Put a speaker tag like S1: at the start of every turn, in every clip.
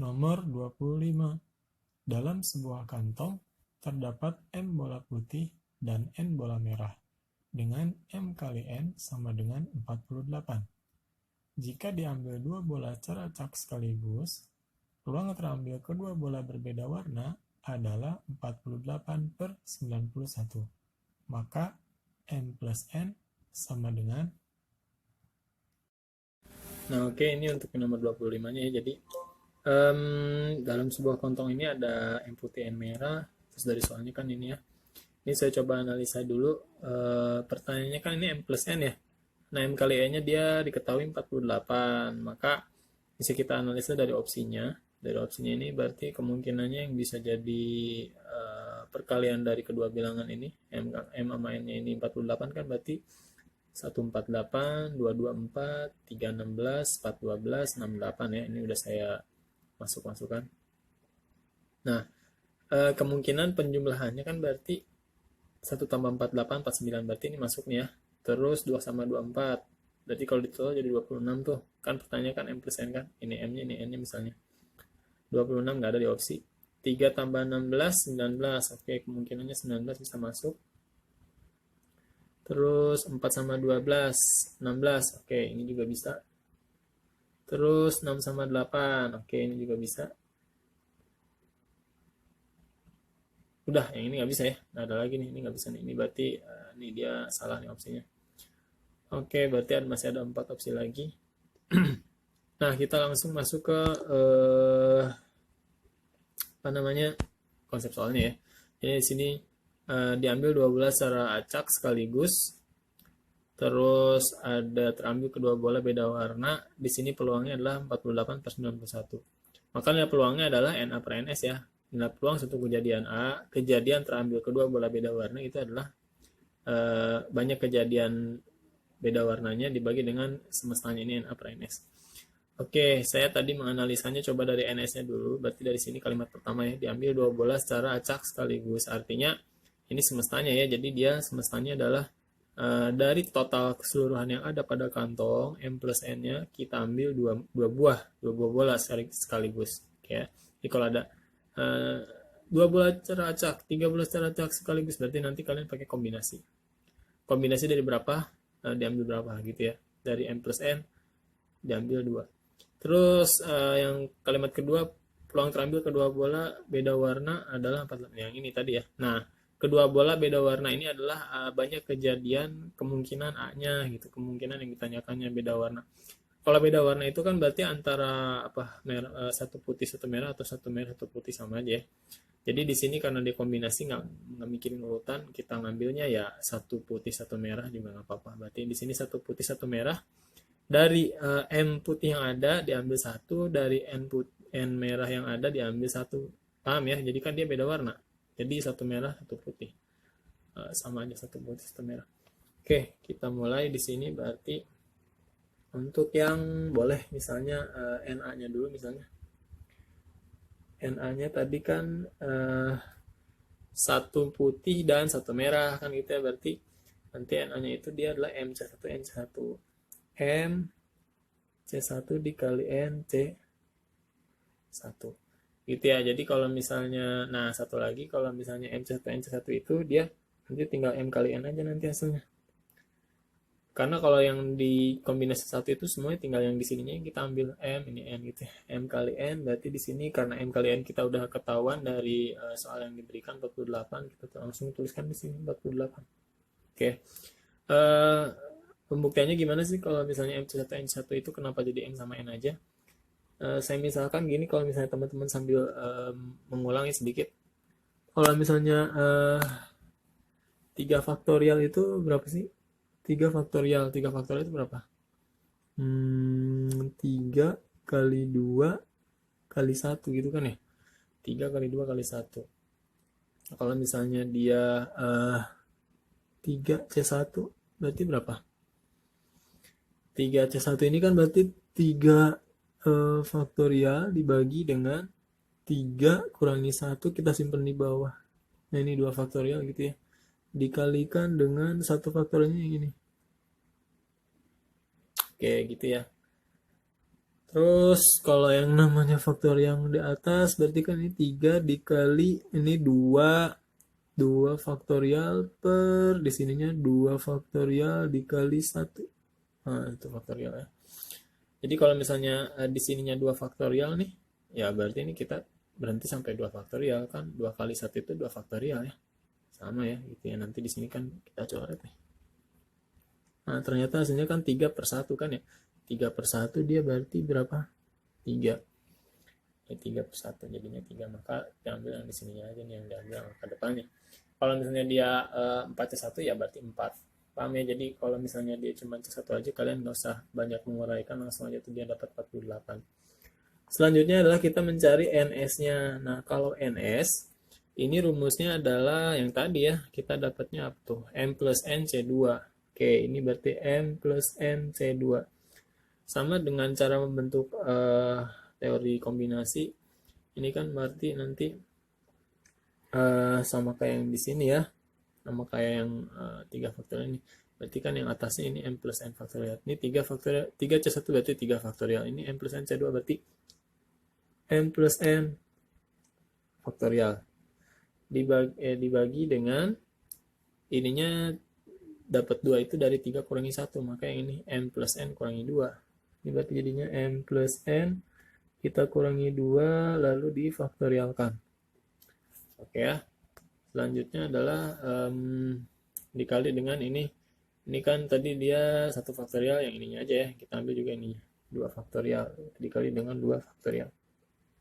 S1: Nomor 25. Dalam sebuah kantong terdapat M bola putih dan N bola merah dengan M kali N sama dengan 48. Jika diambil dua bola secara acak sekaligus, peluang terambil kedua bola berbeda warna adalah 48/91. Maka M plus N sama dengan.
S2: Nah, oke, ini untuk nomor 25-nya ya. Jadi dalam sebuah kantong ini ada M putih N merah. Terus dari soalnya kan ini ya. Ini saya coba analisa dulu. Pertanyaannya kan ini M plus N ya. Nah, M kali N-nya dia diketahui 48. Maka bisa kita analisa dari opsinya. Dari opsinya ini berarti kemungkinannya yang bisa jadi perkalian dari kedua bilangan ini. M sama N-nya ini 48 kan berarti 148, 224, 316, 412, 68 ya. Ini udah saya masukkan. Nah, kemungkinan penjumlahannya kan berarti 1 tambah 48, 49 berarti ini masuk nih ya. Terus 2 sama 24. Berarti kalau ditotal jadi 26 tuh. Kan pertanyaan kan M plus N kan. Ini M-nya, ini N-nya misalnya. 26 nggak ada di opsi. 3 tambah 16, 19. Oke, kemungkinannya 19 bisa masuk. Terus 4 sama 12, 16. Oke, ini juga bisa. Terus 6 sama 8. Oke, ini juga bisa. Udah, yang ini nggak bisa ya. Nggak ada lagi nih, ini nggak bisa nih. Ini berarti ini dia salah nih opsinya. Oke, berarti masih ada 4 opsi lagi. Nah, kita langsung masuk ke apa namanya konsep soalnya ya. Jadi di sini diambil 12 secara acak sekaligus. Terus ada terambil kedua bola beda warna. Di sini peluangnya adalah 48/91. Maka nilai peluangnya adalah NA per NS ya. Nilai peluang satu kejadian A, kejadian terambil kedua bola beda warna itu adalah banyak kejadian beda warnanya dibagi dengan semestanya ini NA per NS. Oke, saya tadi menganalisanya coba dari NS-nya dulu. Berarti dari sini kalimat pertama ya, diambil dua bola secara acak sekaligus. Artinya ini semestanya ya, jadi dia semestanya adalah dari total keseluruhan yang ada pada kantong M plus N-nya kita ambil dua buah bola sekaligus. Ya. Jadi kalau ada dua bola secara acak, 3 bola secara acak sekaligus, berarti nanti kalian pakai kombinasi. Kombinasi dari berapa? Diambil berapa gitu ya. Dari M plus N diambil 2. Terus yang kalimat kedua, peluang terambil kedua bola beda warna adalah 48. Yang ini tadi ya. Nah, kedua bola beda warna ini adalah banyak kejadian kemungkinan A-nya gitu. Kemungkinan yang ditanyakannya beda warna. Kalau beda warna itu kan berarti antara satu putih satu merah atau satu merah satu putih sama aja ya. Jadi di sini karena dikombinasi nggak mikirin urutan, kita ngambilnya ya satu putih satu merah juga nggak apa-apa. Berarti di sini satu putih satu merah. Dari M putih yang ada diambil satu, dari N merah yang ada diambil satu. Paham ya? Jadi kan dia beda warna. Jadi satu merah satu putih. Sama aja satu putih satu merah. Oke, kita mulai di sini berarti untuk yang boleh misalnya NA-nya dulu misalnya. NA-nya tadi kan satu putih dan satu merah kan gitu ya, berarti nanti NA-nya itu dia adalah MC1 N1. M C1 dikali N C1 gitu ya. Jadi kalau misalnya, nah satu lagi kalau misalnya MC1 NC1 itu dia nanti tinggal M kali N aja nanti hasilnya. Karena kalau yang di kombinasi satu itu semuanya tinggal yang di sininya kita ambil M, ini N gitu ya. M kali N berarti di sini karena M kali N kita udah ketahuan dari soal yang diberikan 48, kita langsung tuliskan di sini 48. Oke. Pembuktiannya gimana sih kalau misalnya MC1 N1 itu kenapa jadi M sama N aja? Saya misalkan gini, kalau misalnya teman-teman sambil mengulangi sedikit. Kalau misalnya 3 faktorial itu berapa sih? 3 faktorial itu berapa? 3 kali 2 kali 1 gitu kan ya? 3 kali 2 kali 1. Kalau misalnya dia 3 C1 berarti berapa? 3 C1 ini kan berarti 3 faktorial dibagi dengan 3 kurangi 1 kita simpan di bawah. Nah ini 2 faktorial gitu ya. Dikalikan dengan 1 faktorialnya yang ini. Oke gitu ya. Terus kalau yang namanya faktor yang di atas berarti kan ini 3 dikali ini 2 faktorial per di sininya 2 faktorial dikali 1. Nah, itu faktorial ya. Jadi kalau misalnya di sininya 2 faktorial nih, ya berarti ini kita berhenti sampai 2 faktorial kan. 2 kali 1 itu 2 faktorial ya. Sama ya gitu ya. Nanti di sini kan kita coret nih. Nah, ternyata hasilnya kan 3 per 1 kan ya. 3 per 1 dia berarti berapa? 3. Ya 3 per 1 jadinya 3. Maka diambil yang di sininya aja nih yang diambil angka depannya. Kalau misalnya dia 4C1 ya berarti 4. Paham ya? Jadi kalau misalnya dia cuma C1 aja kalian nggak usah banyak menguraikan, langsung aja tuh dia dapat 48. Selanjutnya adalah kita mencari NS-nya. Nah, kalau NS ini rumusnya adalah yang tadi ya, kita dapatnya apa tuh? M plus N C2. Oke, ini berarti M plus N C2. Sama dengan cara membentuk teori kombinasi, ini kan berarti nanti sama kayak yang di sini ya, sama kayak yang 3 faktorial ini. Berarti kan yang atasnya ini M plus N faktorial. Ini 3 faktorial, 3C1 berarti 3 faktorial. Ini M plus N C2 berarti M plus N faktorial. Dibagi dengan ininya dapat 2 itu dari 3 kurangi 1. Maka yang ini M plus N kurangi 2. Ini berarti jadinya M plus N kita kurangi 2 lalu difaktorialkan. Oke ya. Selanjutnya adalah dikali dengan ini. Ini kan tadi dia 1 faktorial, yang ininya aja ya. Kita ambil juga ini 2 faktorial. Dikali dengan 2 faktorial.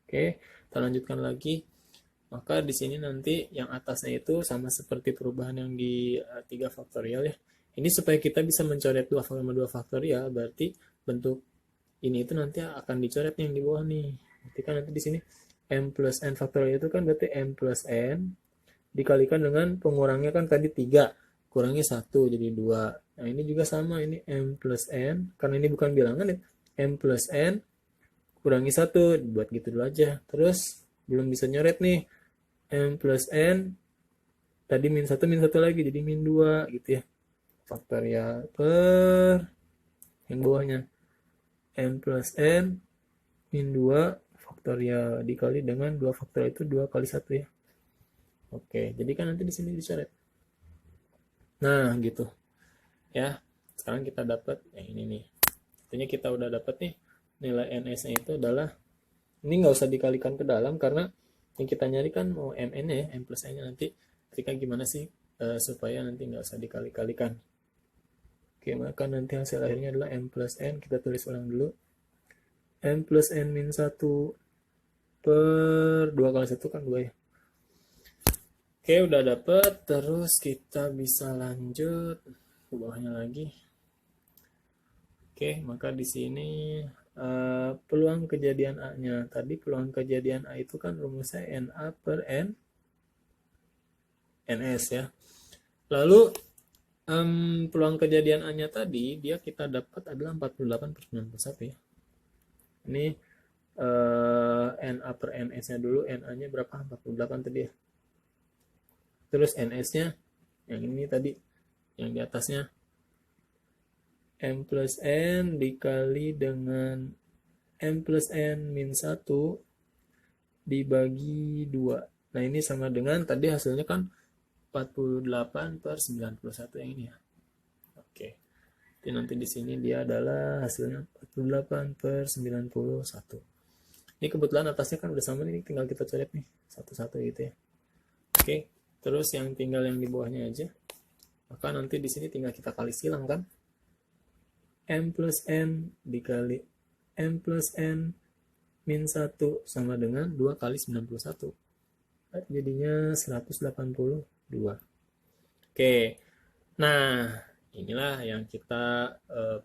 S2: Oke, kita lanjutkan lagi. Maka di sini nanti yang atasnya itu sama seperti perubahan yang di 3 faktorial ya. Ini supaya kita bisa mencoret 2 faktorial, berarti bentuk ini itu nanti akan dicoret yang di bawah nih. Berarti kan nanti di sini M plus N faktorial itu kan berarti M plus N dikalikan dengan pengurangnya kan tadi 3, kurangi 1 jadi 2. Nah, ini juga sama, ini M plus N, karena ini bukan bilangan ya, M plus N kurangi 1, buat gitu dulu aja. Terus belum bisa nyoret nih, M plus N tadi min 1 lagi jadi min 2 gitu ya. Faktorial per yang bawahnya M plus N min 2 faktorial dikali dengan 2 faktorial itu 2 kali 1 ya. Oke, jadi kan nanti di sini dicoret. Nah, gitu. Ya, sekarang kita dapat yang ini nih. Artinya kita udah dapat nih nilai NS-nya itu adalah, ini nggak usah dikalikan ke dalam karena yang kita nyari kan mau MN-nya ya, M plus N-nya nanti ketika gimana sih supaya nanti nggak usah dikali-kalikan. Oke, maka nanti hasil akhirnya adalah M plus N, kita tulis ulang dulu. M plus N min 1 per 2 kali 1 kan 2 ya. Oke, udah dapet. Terus kita bisa lanjut ke bawahnya lagi. Oke, maka di sini peluang kejadian A-nya. Tadi peluang kejadian A itu kan rumusnya NA per N NS ya. Lalu peluang kejadian A-nya tadi dia kita dapat adalah 48 per 91 ya. Ini NA per NS-nya dulu. NA-nya berapa? 48 tadi ya. Terus NS-nya yang ini tadi, yang di atasnya M plus N dikali dengan M plus N min 1 dibagi 2. Nah, ini sama dengan tadi hasilnya kan 48 per 91 yang ini ya. Oke. Jadi nanti di sini dia adalah hasilnya 48 per 91. Ini kebetulan atasnya kan udah sama nih, tinggal kita coret nih satu-satu gitu ya. Oke. Terus yang tinggal yang di bawahnya aja. Maka nanti di sini tinggal kita kali silang kan. M plus N dikali M plus N min 1 sama dengan 2 kali 91. Jadinya 182. Oke. Nah, inilah yang kita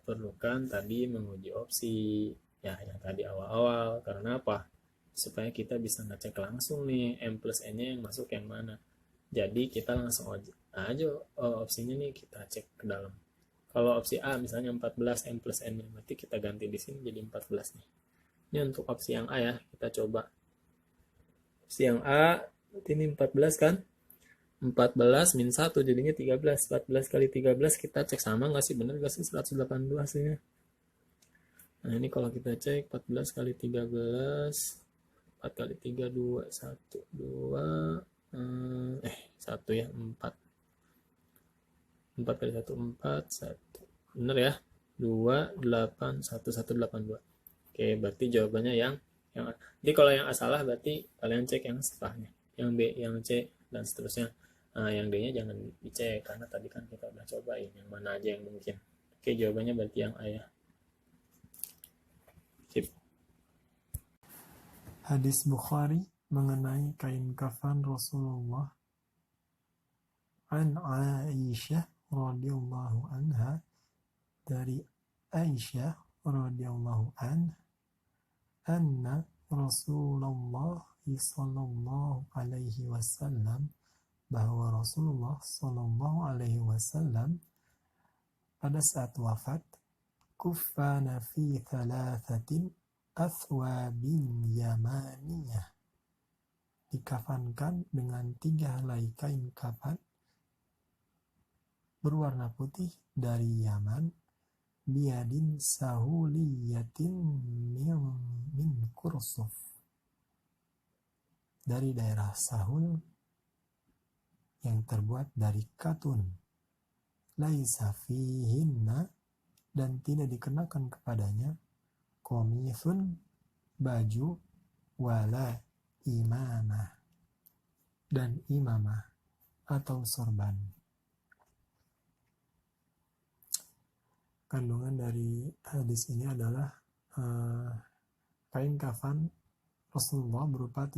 S2: perlukan tadi menguji opsi. Ya, yang tadi awal-awal. Karena apa? Supaya kita bisa ngecek langsung nih M plus N-nya yang masuk yang mana. Jadi kita langsung aja opsinya nih kita cek ke dalam. Kalau opsi A misalnya 14 M plus N, berarti kita ganti di sini jadi 14 nih. Ini untuk opsi yang A ya, kita coba. Opsi yang A, berarti ini 14 kan? 14 min 1 jadinya 13. 14 kali 13 kita cek sama nggak sih? Bener nggak sih 182 hasilnya? Nah, ini kalau kita cek 14 kali 13, 4 kali 3, 2, 1, 2, 1 ya, 4. 4 kali 1, 4, 1. Bener ya? 2, 8, 1, 1, 8, 2. Oke, berarti jawabannya yang jadi kalau yang A salah berarti kalian cek yang setelahnya. Yang B, yang C, dan seterusnya. Nah, yang D-nya jangan dicek karena tadi kan kita udah cobain yang mana aja yang mungkin. Oke, jawabannya berarti yang A ya. Sip.
S1: Hadis Bukhari mengenai kain kafan Rasulullah an Aisyah radhiyallahu anha, dari Aisyah radhiyallahu anna Rasulullah sallallahu alaihi wasallam, bahwa Rasulullah sallallahu alaihi wasallam pada saat wafat kuffana fi thalathatin athwabil yamaniyah, dikafankan dengan 3 helai kain kafan berwarna putih dari Yaman, biadin sahuliyatin min Kursuf, dari daerah Sahul yang terbuat dari katun, laisa fihinna, dan tidak dikenakan kepadanya, komithun, baju, wala imamah, dan imamah atau sorban. Kandungan dari hadis ini adalah kain kafan Rasulullah berupa